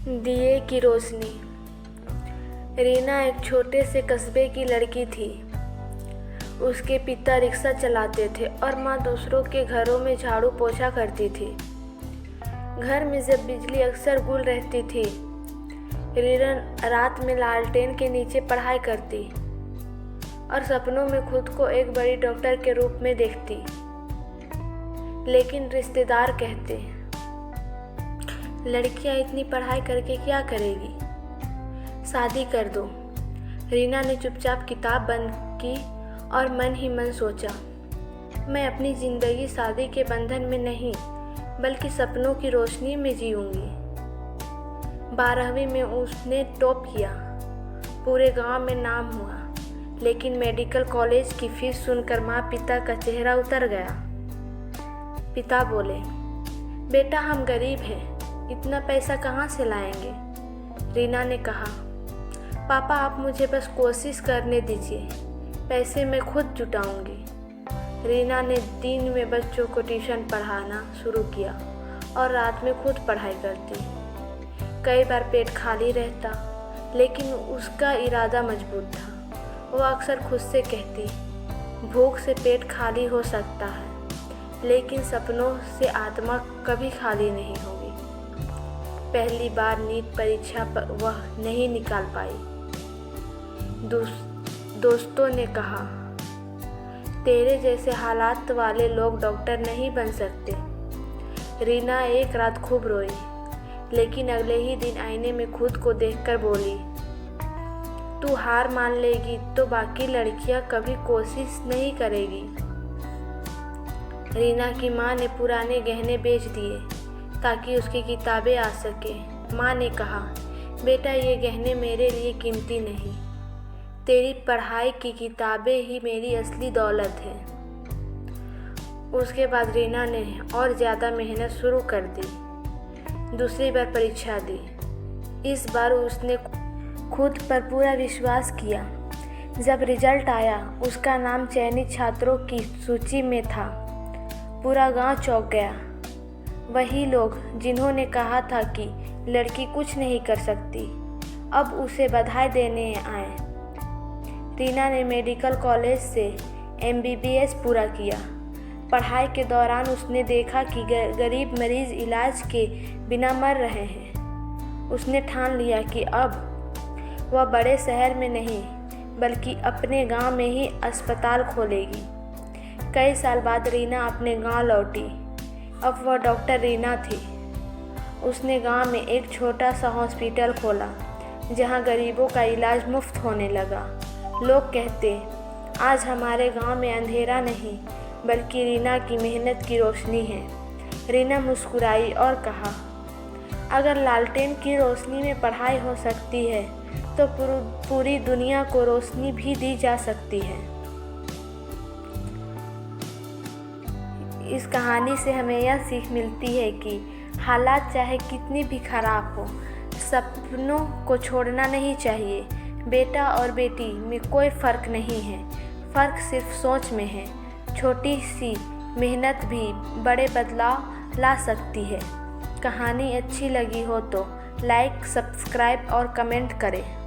दिए की रोशनी। रीना एक छोटे से कस्बे की लड़की थी। उसके पिता रिक्शा चलाते थे और माँ दूसरों के घरों में झाड़ू पोछा करती थी। घर में जब बिजली अक्सर गुल रहती थी, रीना रात में लालटेन के नीचे पढ़ाई करती और सपनों में खुद को एक बड़ी डॉक्टर के रूप में देखती। लेकिन रिश्तेदार कहते, लड़कियां इतनी पढ़ाई करके क्या करेगी, शादी कर दो। रीना ने चुपचाप किताब बंद की और मन ही मन सोचा, मैं अपनी ज़िंदगी शादी के बंधन में नहीं बल्कि सपनों की रोशनी में जीऊंगी। 12वीं में उसने टॉप किया, पूरे गांव में नाम हुआ। लेकिन मेडिकल कॉलेज की फीस सुनकर माँ पिता का चेहरा उतर गया। पिता बोले, बेटा हम गरीब हैं, इतना पैसा कहाँ से लाएंगे। रीना ने कहा, पापा आप मुझे बस कोशिश करने दीजिए, पैसे मैं खुद जुटाऊंगी। रीना ने दिन में बच्चों को ट्यूशन पढ़ाना शुरू किया और रात में खुद पढ़ाई करती। कई बार पेट खाली रहता, लेकिन उसका इरादा मजबूत था। वो अक्सर खुद से कहती, भूख से पेट खाली हो सकता है, लेकिन सपनों से आत्मा कभी खाली नहीं होगी। पहली बार नीट परीक्षा पर वह नहीं निकाल पाई। दोस्तों ने कहा, तेरे जैसे हालात वाले लोग डॉक्टर नहीं बन सकते। रीना एक रात खूब रोई, लेकिन अगले ही दिन आईने में खुद को देखकर बोली, तू हार मान लेगी तो बाकी लड़कियां कभी कोशिश नहीं करेगी। रीना की माँ ने पुराने गहने बेच दिए ताकि उसकी किताबें आ सके। माँ ने कहा, बेटा ये गहने मेरे लिए कीमती नहीं, तेरी पढ़ाई की किताबें ही मेरी असली दौलत है। उसके बाद रीना ने और ज़्यादा मेहनत शुरू कर दी। दूसरी बार परीक्षा दी। इस बार उसने खुद पर पूरा विश्वास किया। जब रिजल्ट आया, उसका नाम चयनित छात्रों की सूची में था। पूरा गांव चौंक गया। वही लोग जिन्होंने कहा था कि लड़की कुछ नहीं कर सकती, अब उसे बधाई देने आए। रीना ने मेडिकल कॉलेज से MBBS पूरा किया। पढ़ाई के दौरान उसने देखा कि गरीब मरीज इलाज के बिना मर रहे हैं। उसने ठान लिया कि अब वह बड़े शहर में नहीं बल्कि अपने गांव में ही अस्पताल खोलेगी। कई साल बाद रीना अपने गांव लौटी। अब वह डॉक्टर रीना थी। उसने गांव में एक छोटा सा हॉस्पिटल खोला जहां गरीबों का इलाज मुफ्त होने लगा। लोग कहते, आज हमारे गांव में अंधेरा नहीं बल्कि रीना की मेहनत की रोशनी है। रीना मुस्कुराई और कहा, अगर लालटेन की रोशनी में पढ़ाई हो सकती है तो पूरी दुनिया को रोशनी भी दी जा सकती है। इस कहानी से हमें यह सीख मिलती है कि हालात चाहे कितनी भी खराब हो, सपनों को छोड़ना नहीं चाहिए। बेटा और बेटी में कोई फ़र्क नहीं है, फ़र्क सिर्फ सोच में है। छोटी सी मेहनत भी बड़े बदलाव ला सकती है। कहानी अच्छी लगी हो तो लाइक, सब्सक्राइब और कमेंट करें।